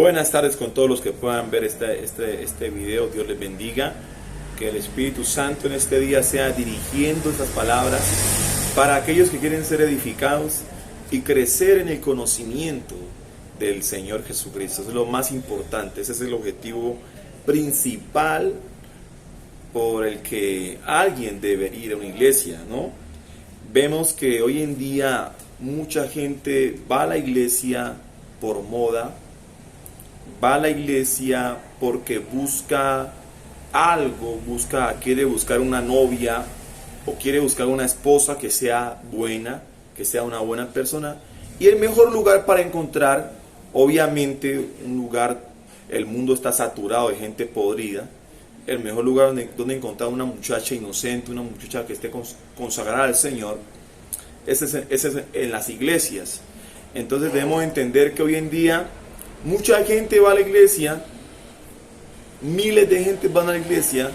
Buenas tardes con todos los que puedan ver este video. Dios les bendiga. Que el Espíritu Santo en este día sea dirigiendo estas palabras para aquellos que quieren ser edificados y crecer en el conocimiento del Señor Jesucristo. Eso es lo más importante. Ese es el objetivo principal por el que alguien debe ir a una iglesia, ¿no? Vemos que hoy en día mucha gente va a la iglesia por moda, va a la iglesia porque busca algo, quiere buscar una novia o quiere buscar una esposa que sea buena, que sea una buena persona. Y el mejor lugar para encontrar, obviamente, un lugar, el mundo está saturado de gente podrida. El mejor lugar donde encontrar una muchacha inocente, una muchacha que esté consagrada al Señor, ese es en las iglesias. Entonces debemos entender que hoy en día mucha gente va a la iglesia, miles de gente van a la iglesia,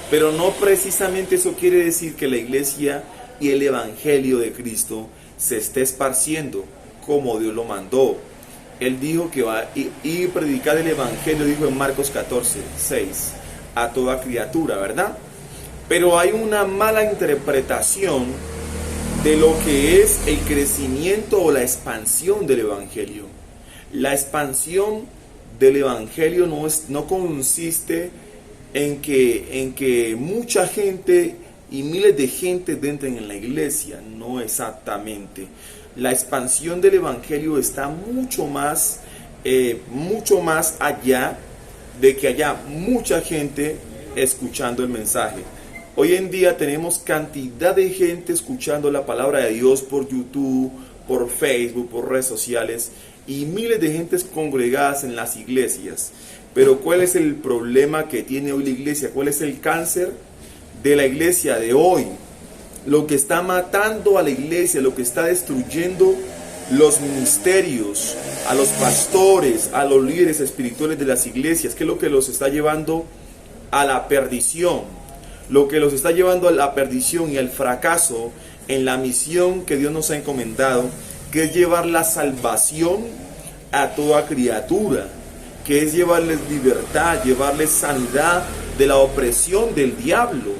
pero no precisamente eso quiere decir que la iglesia y el evangelio de Cristo se esté esparciendo como Dios lo mandó. Él dijo que va a ir a predicar el evangelio, dijo en Marcos 14:6, a toda criatura, ¿verdad? Pero hay una mala interpretación de lo que es el crecimiento o la expansión del evangelio. La expansión del evangelio no consiste en que mucha gente y miles de gente entren en la iglesia, no exactamente. La expansión del evangelio está mucho más allá de que haya mucha gente escuchando el mensaje. Hoy en día tenemos cantidad de gente escuchando la palabra de Dios por YouTube, por Facebook, por redes sociales, y miles de gentes congregadas en las iglesias. Pero ¿cuál es el problema que tiene hoy la iglesia? ¿Cuál es el cáncer de la iglesia de hoy? Lo que está matando a la iglesia, lo que está destruyendo los ministerios, a los pastores, a los líderes espirituales de las iglesias, ¿qué es lo que los está llevando a la perdición? Lo que los está llevando a la perdición y al fracaso en la misión que Dios nos ha encomendado, que es llevar la salvación a toda criatura, que es llevarles libertad, llevarles sanidad de la opresión del diablo,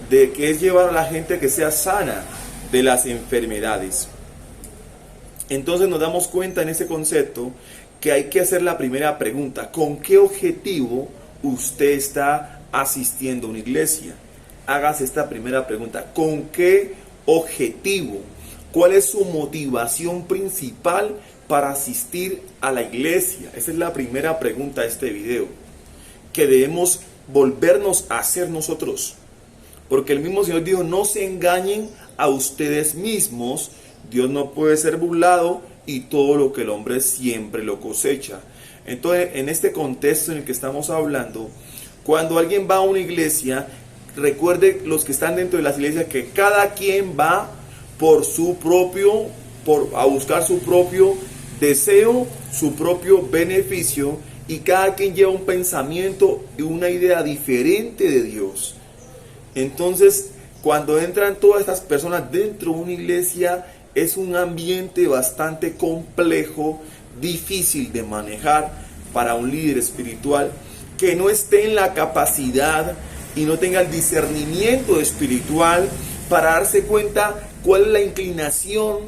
que es llevar a la gente que sea sana de las enfermedades. Entonces nos damos cuenta en ese concepto que hay que hacer la primera pregunta: ¿con qué objetivo usted está asistiendo a una iglesia? Hágase esta primera pregunta: ¿con qué objetivo? ¿Cuál es su motivación principal para asistir a la iglesia? Esa es la primera pregunta de este video, que debemos volvernos a hacer nosotros. Porque el mismo Señor dijo: no se engañen a ustedes mismos. Dios no puede ser burlado, y todo lo que el hombre siempre lo cosecha. Entonces, en este contexto en el que estamos hablando, cuando alguien va a una iglesia, recuerde, los que están dentro de las iglesias, que cada quien va a buscar su propio deseo, su propio beneficio, y cada quien lleva un pensamiento y una idea diferente de Dios. Entonces, cuando entran todas estas personas dentro de una iglesia, es un ambiente bastante complejo, difícil de manejar para un líder espiritual que no esté en la capacidad y no tenga el discernimiento espiritual para darse cuenta cuál es la inclinación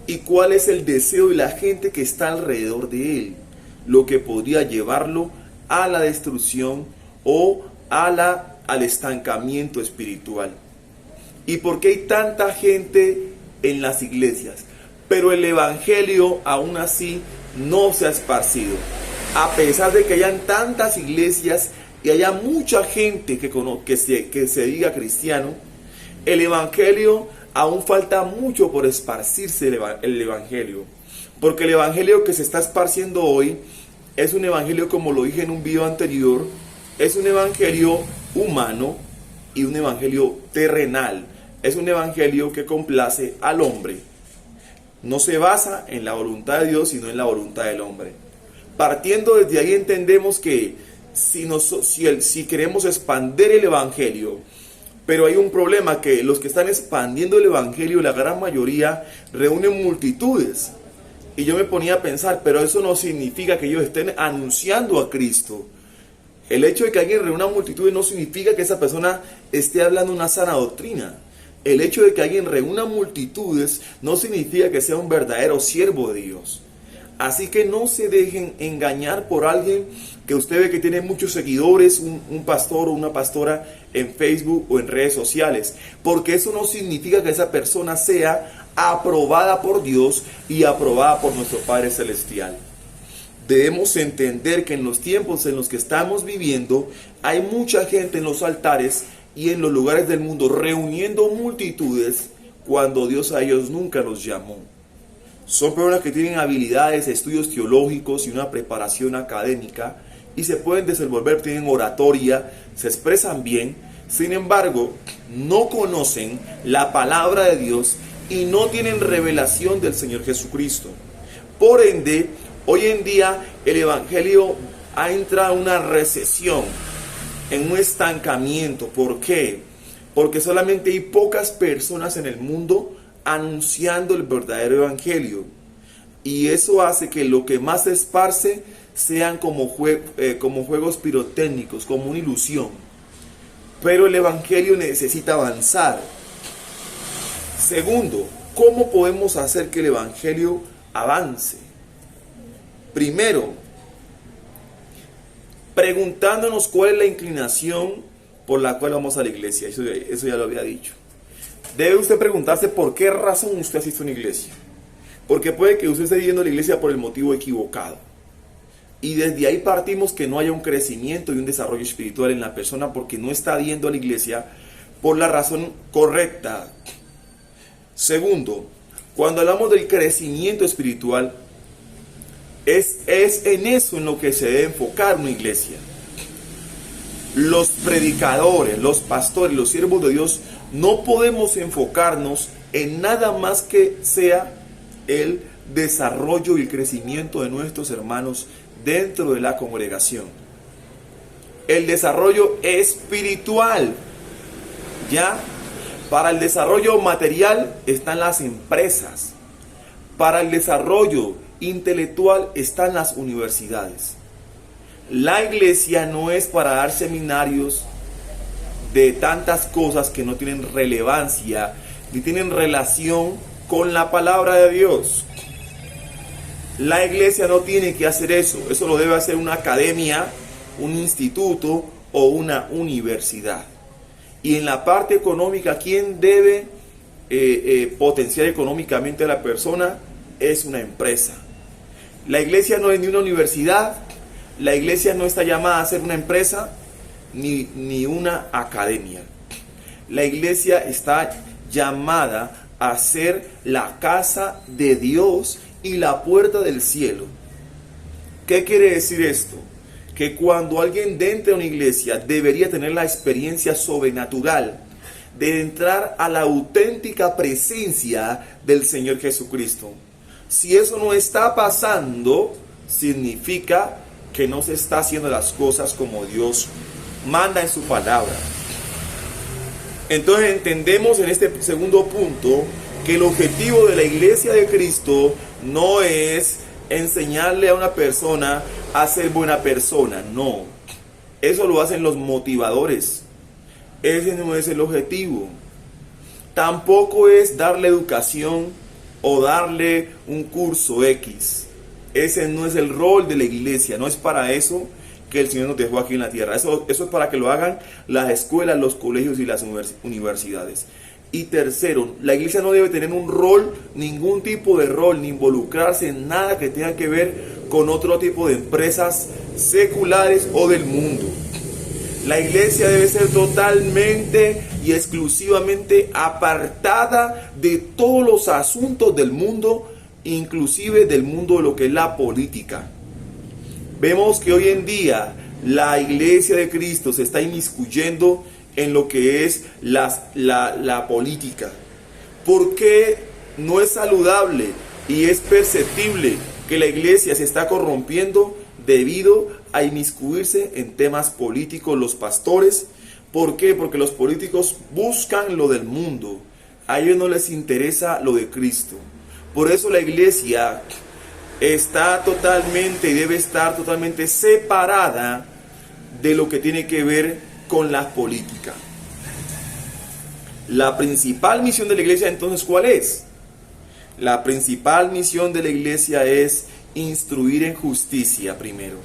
y cuál es el deseo de la gente que está alrededor de él, lo que podría llevarlo a la destrucción o al estancamiento espiritual. ¿Y por qué hay tanta gente en las iglesias? Pero el evangelio aún así no se ha esparcido. A pesar de que hayan tantas iglesias y haya mucha gente que se diga cristiano, el evangelio aún falta mucho por esparcirse el evangelio. Porque el evangelio que se está esparciendo hoy es un evangelio, como lo dije en un video anterior, es un evangelio humano y un evangelio terrenal. Es un evangelio que complace al hombre. No se basa en la voluntad de Dios, sino en la voluntad del hombre. Partiendo desde ahí, entendemos que si queremos expandir el evangelio, pero hay un problema, que los que están expandiendo el evangelio, la gran mayoría, reúnen multitudes. Y yo me ponía a pensar, pero eso no significa que ellos estén anunciando a Cristo. El hecho de que alguien reúna multitudes no significa que esa persona esté hablando una sana doctrina. El hecho de que alguien reúna multitudes no significa que sea un verdadero siervo de Dios. Así que no se dejen engañar por alguien que usted ve que tiene muchos seguidores, un pastor o una pastora en Facebook o en redes sociales. Porque eso no significa que esa persona sea aprobada por Dios y aprobada por nuestro Padre Celestial. Debemos entender que en los tiempos en los que estamos viviendo hay mucha gente en los altares y en los lugares del mundo reuniendo multitudes cuando Dios a ellos nunca los llamó. Son personas que tienen habilidades, estudios teológicos y una preparación académica y se pueden desenvolver, tienen oratoria, se expresan bien. Sin embargo, no conocen la palabra de Dios y no tienen revelación del Señor Jesucristo. Por ende, hoy en día el Evangelio ha entrado en una recesión, en un estancamiento. ¿Por qué? Porque solamente hay pocas personas en el mundo anunciando el verdadero Evangelio. Y eso hace que lo que más se esparce sean como juegos pirotécnicos, como una ilusión. Pero el Evangelio necesita avanzar. Segundo, ¿cómo podemos hacer que el Evangelio avance? Primero, preguntándonos cuál es la inclinación por la cual vamos a la iglesia. Eso ya lo había dicho. Debe usted preguntarse por qué razón usted asiste a una iglesia. Porque puede que usted esté yendo a la iglesia por el motivo equivocado. Y desde ahí partimos que no haya un crecimiento y un desarrollo espiritual en la persona porque no está yendo a la iglesia por la razón correcta. Segundo, cuando hablamos del crecimiento espiritual, es en eso en lo que se debe enfocar una iglesia. Los predicadores, los pastores, los siervos de Dios, no podemos enfocarnos en nada más que sea el desarrollo y el crecimiento de nuestros hermanos dentro de la congregación. El desarrollo espiritual, ¿ya? Para el desarrollo material están las empresas. Para el desarrollo intelectual están las universidades. La iglesia no es para dar seminarios de tantas cosas que no tienen relevancia ni tienen relación con la palabra de Dios. La iglesia no tiene que hacer eso. Eso lo debe hacer una academia, un instituto o una universidad. Y en la parte económica, ¿quién debe potenciar económicamente a la persona? Es una empresa. La iglesia no es ni una universidad, la iglesia no está llamada a ser una empresa ni una academia. La iglesia está llamada a ser la casa de Dios y la puerta del cielo. ¿Qué quiere decir esto? Que cuando alguien entra a una iglesia debería tener la experiencia sobrenatural de entrar a la auténtica presencia del Señor Jesucristo. Si eso no está pasando, significa que no se está haciendo las cosas como Dios manda en su palabra. Entonces entendemos en este segundo punto que el objetivo de la iglesia de Cristo no es enseñarle a una persona a ser buena persona, no. Eso lo hacen los motivadores. Ese no es el objetivo. Tampoco es darle educación o darle un curso X. Ese no es el rol de la iglesia, no es para eso que el Señor nos dejó aquí en la tierra. Eso es para que lo hagan las escuelas, los colegios y las universidades. Y tercero, la iglesia no debe tener un rol, ningún tipo de rol, ni involucrarse en nada que tenga que ver con otro tipo de empresas seculares o del mundo. La iglesia debe ser totalmente y exclusivamente apartada de todos los asuntos del mundo, inclusive del mundo de lo que es la política. Vemos que hoy en día la iglesia de Cristo se está inmiscuyendo en lo que es la política. Porque no es saludable y es perceptible que la iglesia se está corrompiendo debido a inmiscuirse en temas políticos los pastores. ¿Por qué? Porque los políticos buscan lo del mundo. A ellos no les interesa lo de Cristo. Por eso la iglesia está totalmente y debe estar totalmente separada de lo que tiene que ver con la política. La principal misión de la iglesia, entonces, ¿cuál es? La principal misión de la iglesia es instruir en justicia primero.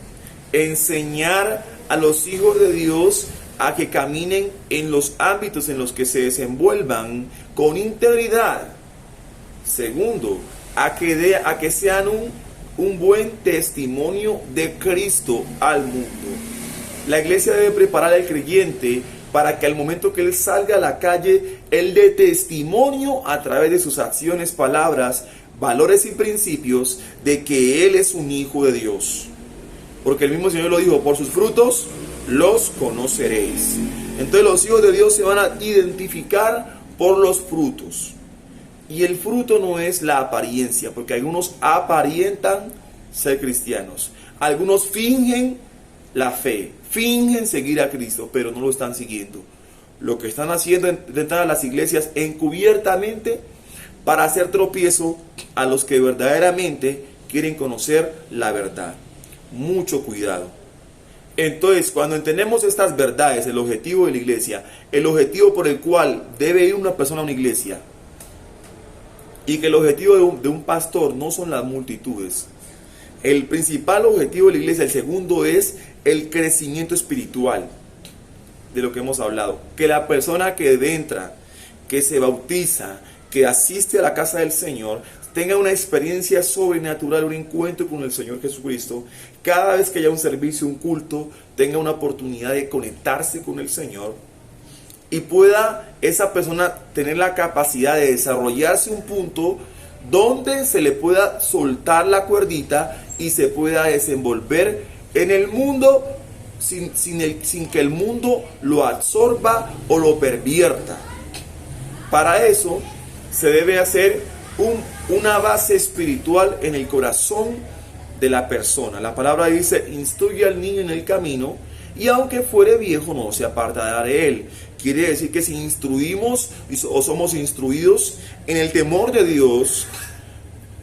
Enseñar a los hijos de Dios a que caminen en los ámbitos en los que se desenvuelvan con integridad. Segundo, a que sean un buen testimonio de Cristo al mundo. La iglesia debe preparar al creyente para que al momento que él salga a la calle, él dé testimonio a través de sus acciones, palabras, valores y principios de que él es un hijo de Dios. Porque el mismo Señor lo dijo, por sus frutos los conoceréis. Entonces los hijos de Dios se van a identificar por los frutos. Y el fruto no es la apariencia, porque algunos aparentan ser cristianos. Algunos fingen la fe, fingen seguir a Cristo, pero no lo están siguiendo. Lo que están haciendo es entrar a las iglesias encubiertamente para hacer tropiezo a los que verdaderamente quieren conocer la verdad. Mucho cuidado. Entonces, cuando entendemos estas verdades, el objetivo de la iglesia, el objetivo por el cual debe ir una persona a una iglesia, y que el objetivo de un pastor no son las multitudes. El principal objetivo de la iglesia, el segundo, es el crecimiento espiritual, de lo que hemos hablado. Que la persona que entra, que se bautiza, que asiste a la casa del Señor, tenga una experiencia sobrenatural, un encuentro con el Señor Jesucristo. Cada vez que haya un servicio, un culto, tenga una oportunidad de conectarse con el Señor. Y pueda esa persona tener la capacidad de desarrollarse un punto donde se le pueda soltar la cuerdita y se pueda desenvolver en el mundo sin que el mundo lo absorba o lo pervierta. Para eso se debe hacer una base espiritual en el corazón de la persona. La palabra dice, instruye al niño en el camino y aunque fuere viejo no se apartará de él. Quiere decir que si instruimos o somos instruidos en el temor de Dios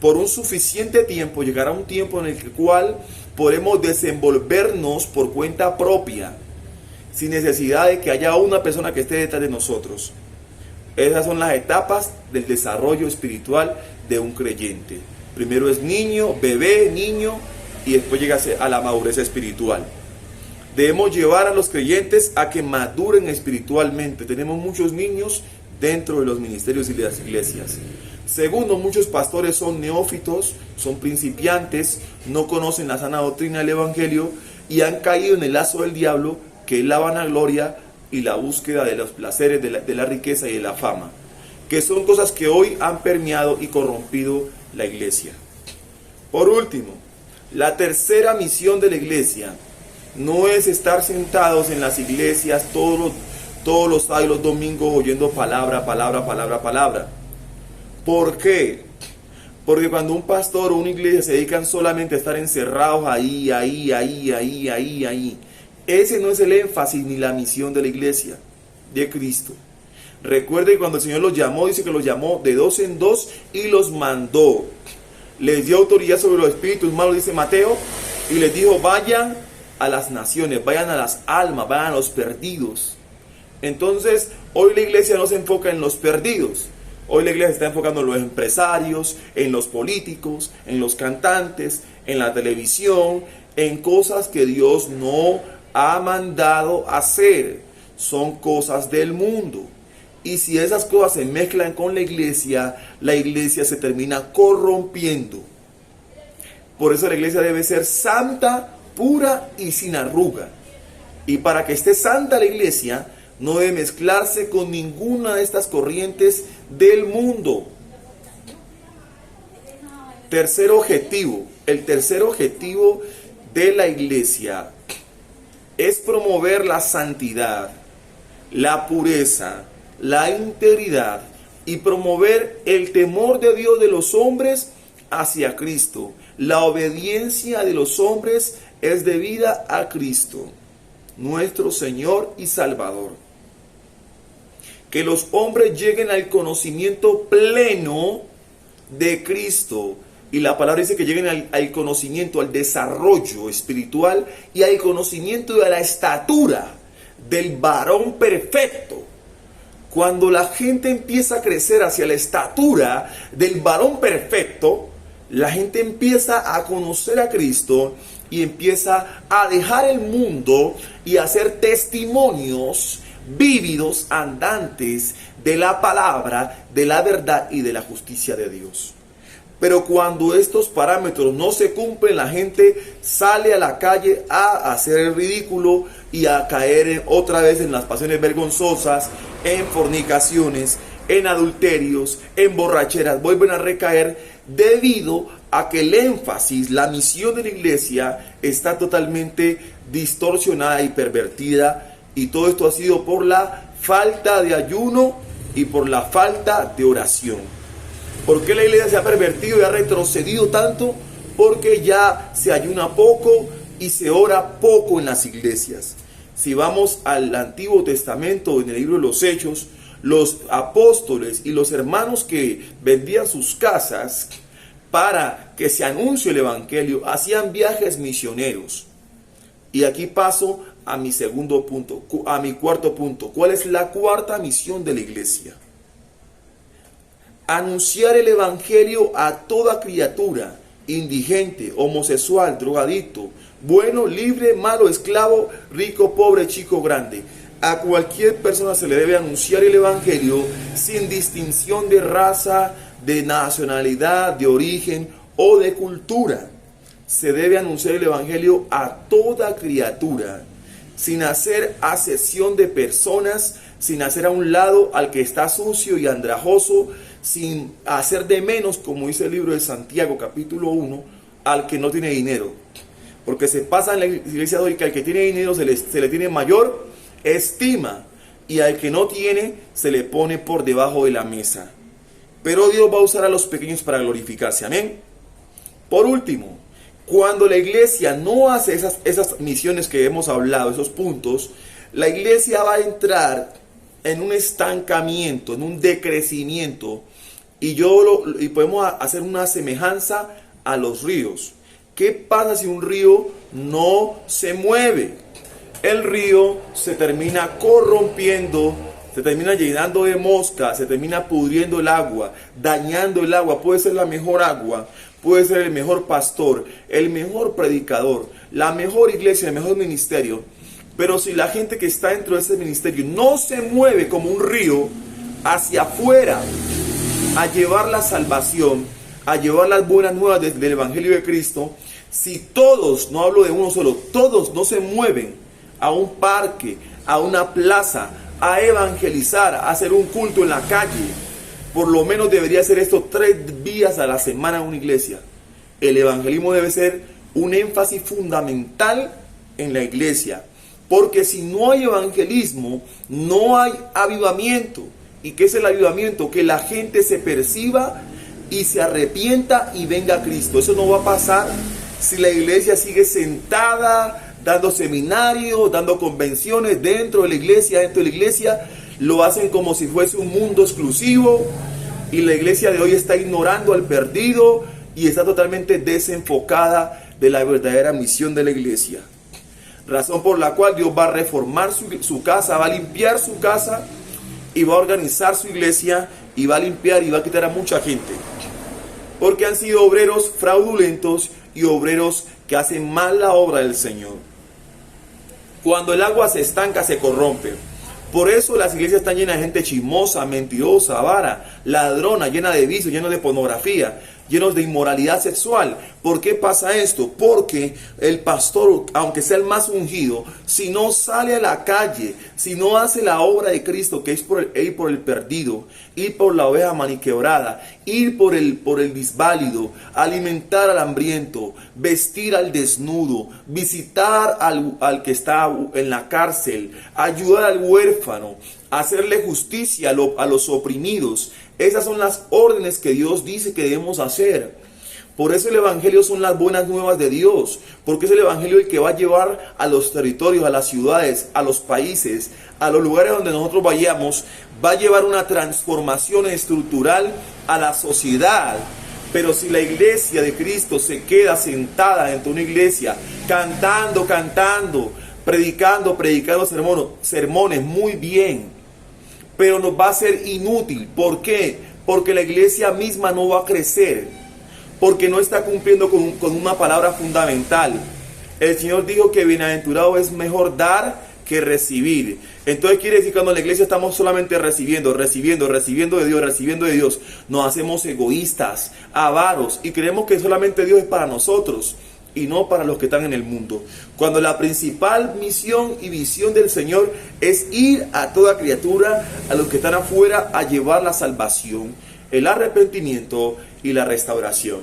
por un suficiente tiempo, llegará un tiempo en el cual podremos desenvolvernos por cuenta propia, sin necesidad de que haya una persona que esté detrás de nosotros. Esas son las etapas del desarrollo espiritual de un creyente. Primero es niño, bebé, niño, y después llega a la madurez espiritual. Debemos llevar a los creyentes a que maduren espiritualmente. Tenemos muchos niños dentro de los ministerios y de las iglesias. Segundo, muchos pastores son neófitos, son principiantes, no conocen la sana doctrina del Evangelio y han caído en el lazo del diablo, que es la vanagloria y la búsqueda de los placeres, de la riqueza y de la fama, que son cosas que hoy han permeado y corrompido la iglesia. Por último, la tercera misión de la iglesia no es estar sentados en las iglesias todos los sábados y los domingos oyendo palabra. ¿Por qué? Porque cuando un pastor o una iglesia se dedican solamente a estar encerrados ahí, ese no es el énfasis ni la misión de la iglesia de Cristo. Recuerde que cuando el Señor los llamó, dice que los llamó de 2 en 2 y los mandó. Les dio autoridad sobre los espíritus malos, dice Mateo, y les dijo, vayan a las naciones, vayan a las almas, vayan a los perdidos. Entonces, hoy la iglesia no se enfoca en los perdidos. Hoy la iglesia se está enfocando en los empresarios, en los políticos, en los cantantes, en la televisión, en cosas que Dios no ha mandado hacer. Son cosas del mundo. Y si esas cosas se mezclan con la iglesia se termina corrompiendo. Por eso la iglesia debe ser santa, pura y sin arruga. Y para que esté santa la iglesia, no debe mezclarse con ninguna de estas corrientes del mundo. Tercer objetivo. El tercer objetivo de la iglesia es promover la santidad, la pureza, la integridad y promover el temor de Dios de los hombres hacia Cristo. La obediencia de los hombres es debida a Cristo, nuestro Señor y Salvador. Que los hombres lleguen al conocimiento pleno de Cristo, Y la palabra dice que lleguen al conocimiento, al desarrollo espiritual y al conocimiento de la estatura del varón perfecto. Cuando la gente empieza a crecer hacia la estatura del varón perfecto, la gente empieza a conocer a Cristo y empieza a dejar el mundo y a hacer testimonios vívidos, andantes de la palabra, de la verdad y de la justicia de Dios. Pero cuando estos parámetros no se cumplen, la gente sale a la calle a hacer el ridículo y a caer otra vez en las pasiones vergonzosas, en fornicaciones, en adulterios, en borracheras. Vuelven a recaer debido a que el énfasis, la misión de la iglesia está totalmente distorsionada y pervertida. Y todo esto ha sido por la falta de ayuno y por la falta de oración. ¿Por qué la iglesia se ha pervertido y ha retrocedido tanto? Porque ya se ayuna poco y se ora poco en las iglesias. Si vamos al Antiguo Testamento, en el libro de los Hechos, los apóstoles y los hermanos que vendían sus casas para que se anuncie el evangelio, hacían viajes misioneros. Y aquí paso a mi segundo punto, a mi cuarto punto. ¿Cuál es la cuarta misión de la iglesia? Anunciar el evangelio a toda criatura, indigente, homosexual, drogadicto, bueno, libre, malo, esclavo, rico, pobre, chico, grande. A cualquier persona se le debe anunciar el evangelio sin distinción de raza, de nacionalidad, de origen o de cultura. Se debe anunciar el evangelio a toda criatura, sin hacer acepción de personas, sin hacer a un lado al que está sucio y andrajoso, sin hacer de menos, como dice el libro de Santiago capítulo 1, al que no tiene dinero. Porque se pasa en la iglesia de hoy que al que tiene dinero se le tiene mayor estima y al que no tiene se le pone por debajo de la mesa. Pero Dios va a usar a los pequeños para glorificarse. Amén. Por último, cuando la iglesia no hace esas misiones que hemos hablado, esos puntos, la iglesia va a entrar en un estancamiento, en un decrecimiento. Y podemos hacer una semejanza a los ríos. ¿Qué pasa si un río no se mueve? El río se termina corrompiendo, se termina llenando de moscas, se termina pudriendo el agua, dañando el agua. Puede ser la mejor agua, puede ser el mejor pastor, el mejor predicador, la mejor iglesia, el mejor ministerio. Pero si la gente que está dentro de ese ministerio no se mueve como un río hacia afuera a llevar la salvación, a llevar las buenas nuevas del Evangelio de Cristo, si todos, no hablo de uno solo, todos no se mueven a un parque, a una plaza, a evangelizar, a hacer un culto en la calle, por lo menos debería ser esto 3 días a la semana en una iglesia. El evangelismo debe ser un énfasis fundamental en la iglesia. Porque si no hay evangelismo, no hay avivamiento. ¿Y qué es el avivamiento? Que la gente se perciba y se arrepienta y venga a Cristo. Eso no va a pasar si la iglesia sigue sentada, dando seminarios, dando convenciones dentro de la iglesia. Lo hacen como si fuese un mundo exclusivo. Y la iglesia de hoy está ignorando al perdido y está totalmente desenfocada de la verdadera misión de la iglesia. Razón por la cual Dios va a reformar su casa, va a limpiar su casa y va a organizar su iglesia y va a limpiar y va a quitar a mucha gente. Porque han sido obreros fraudulentos y obreros que hacen mal la obra del Señor. Cuando el agua se estanca, se corrompe. Por eso las iglesias están llenas de gente chismosa, mentirosa, avara, ladrona, llena de vicios, llena de pornografía, llenos de inmoralidad sexual. ¿Por qué pasa esto? Porque el pastor, aunque sea el más ungido, si no sale a la calle, si no hace la obra de Cristo, que es ir por el perdido, ir por la oveja maniquebrada, ir por el disválido, alimentar al hambriento, vestir al desnudo, visitar al que está en la cárcel, ayudar al huérfano, hacerle justicia a los oprimidos. Esas son las órdenes que Dios dice que debemos hacer. Por eso el evangelio son las buenas nuevas de Dios. Porque es el evangelio el que va a llevar a los territorios, a las ciudades, a los países, a los lugares donde nosotros vayamos. Va a llevar una transformación estructural a la sociedad. Pero si la iglesia de Cristo se queda sentada dentro de una iglesia, cantando, predicando sermones, muy bien, pero nos va a ser inútil. ¿Por qué? Porque la iglesia misma no va a crecer, porque no está cumpliendo con una palabra fundamental. El Señor dijo que bienaventurado es mejor dar que recibir. Entonces quiere decir que cuando en la iglesia estamos solamente recibiendo de Dios, nos hacemos egoístas, avaros, y creemos que solamente Dios es para nosotros y no para los que están en el mundo. Cuando la principal misión y visión del Señor es ir a toda criatura, a los que están afuera, a llevar la salvación, el arrepentimiento y la restauración.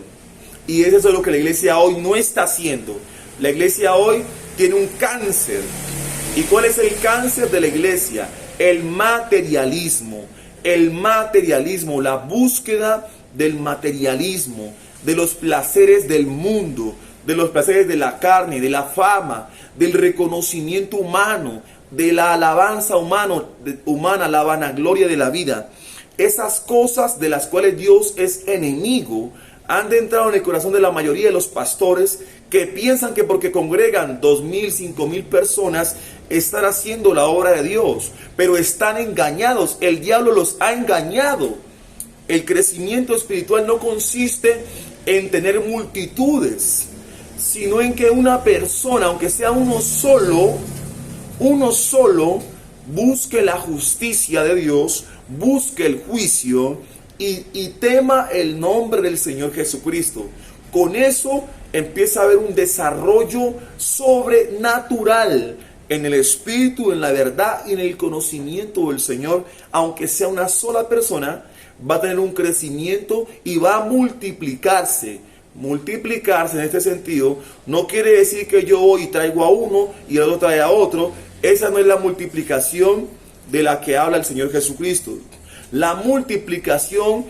Y eso es lo que la iglesia hoy no está haciendo. La iglesia hoy tiene un cáncer. ¿Y cuál es el cáncer de la iglesia? El materialismo, la búsqueda del materialismo, de los placeres del mundo, de los placeres de la carne, de la fama, del reconocimiento humano, de la alabanza humana, la vanagloria de la vida. Esas cosas de las cuales Dios es enemigo han de entrar en el corazón de la mayoría de los pastores, que piensan que porque congregan 2,000, 5,000 personas están haciendo la obra de Dios, pero están engañados. El diablo los ha engañado. El crecimiento espiritual no consiste en tener multitudes, sino en que una persona, aunque sea uno solo, busque la justicia de Dios, busque el juicio y tema el nombre del Señor Jesucristo. Con eso empieza a haber un desarrollo sobrenatural en el espíritu, en la verdad y en el conocimiento del Señor. Aunque sea una sola persona, va a tener un crecimiento y va a multiplicarse. Multiplicarse en este sentido no quiere decir que yo hoy traigo a uno y el otro trae a otro. Esa no es la multiplicación de la que habla el Señor Jesucristo. La multiplicación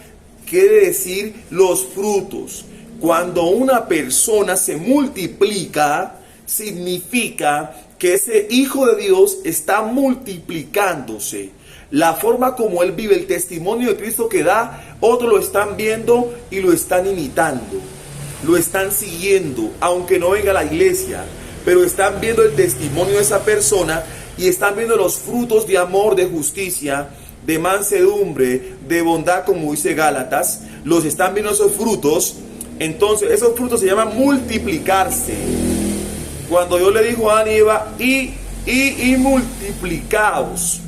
quiere decir los frutos. Cuando una persona se multiplica, significa que ese Hijo de Dios está multiplicándose. La forma como Él vive, el testimonio de Cristo que da, otros lo están viendo y lo están imitando. Lo están siguiendo, aunque no venga a la iglesia, pero están viendo el testimonio de esa persona y están viendo los frutos de amor, de justicia, de mansedumbre, de bondad, como dice Gálatas. Los están viendo esos frutos. Entonces esos frutos se llaman multiplicarse. Cuando Dios le dijo a Adán y Eva, y multiplicaos,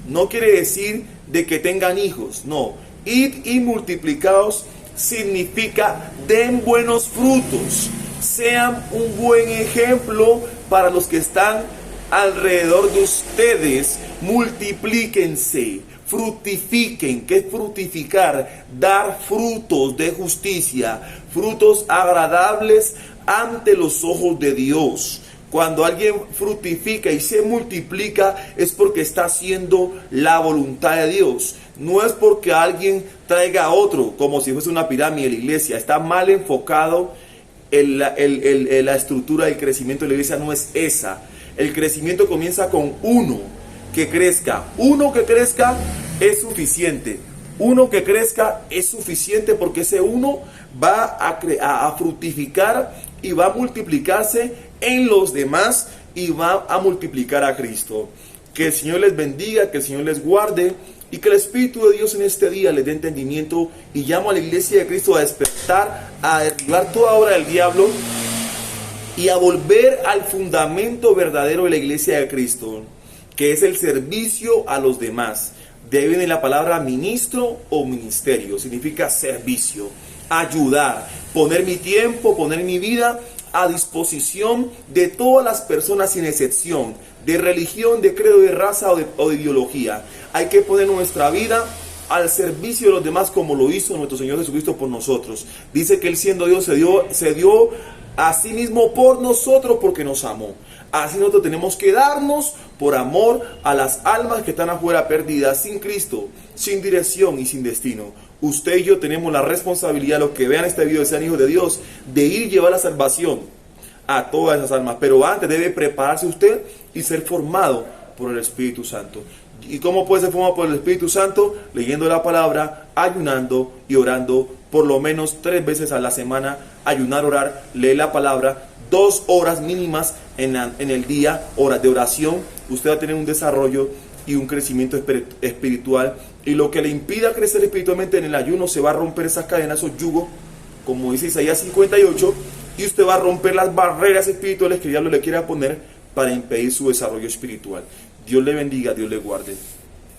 no quiere decir de que tengan hijos, no. Id y multiplicaos significa den buenos frutos, sean un buen ejemplo para los que están alrededor de ustedes, multiplíquense, fructifiquen. ¿Qué es fructificar? Dar frutos de justicia, frutos agradables ante los ojos de Dios. Cuando alguien fructifica y se multiplica es porque está haciendo la voluntad de Dios. No es porque alguien traiga a otro, como si fuese una pirámide de la iglesia. Está mal enfocado la estructura del crecimiento de la iglesia, no es esa. El crecimiento comienza con uno que crezca. Uno que crezca es suficiente. Uno que crezca es suficiente porque ese uno va a fructificar y va a multiplicarse en los demás y va a multiplicar a Cristo. Que el Señor les bendiga, que el Señor les guarde y que el Espíritu de Dios en este día les dé entendimiento. Y llamo a la iglesia de Cristo a despertar, a derribar toda obra del diablo y a volver al fundamento verdadero de la iglesia de Cristo, que es el servicio a los demás. De ahí viene la palabra ministro o ministerio, significa servicio, ayudar, poner mi tiempo, poner mi vida a disposición de todas las personas sin excepción, de religión, de credo, de raza o de ideología. Hay que poner nuestra vida al servicio de los demás como lo hizo nuestro Señor Jesucristo por nosotros. Dice que Él, siendo Dios, se dio a sí mismo por nosotros porque nos amó. Así nosotros tenemos que darnos por amor a las almas que están afuera perdidas, sin Cristo, sin dirección y sin destino. Usted y yo tenemos la responsabilidad, los que vean este video y sean hijos de Dios, de ir y llevar la salvación a todas esas almas. Pero antes debe prepararse usted y ser formado por el Espíritu Santo. ¿Y cómo puede ser formado por el Espíritu Santo? Leyendo la palabra, ayunando y orando por lo menos 3 veces a la semana, ayunar, orar, leer la palabra, 2 horas mínimas en el día, horas de oración. Usted va a tener un desarrollo y un crecimiento espiritual, y lo que le impida crecer espiritualmente en el ayuno, se va a romper esas cadenas, esos yugos, como dice Isaías 58, y usted va a romper las barreras espirituales que el diablo le quiera poner para impedir su desarrollo espiritual. Dios le bendiga, Dios le guarde.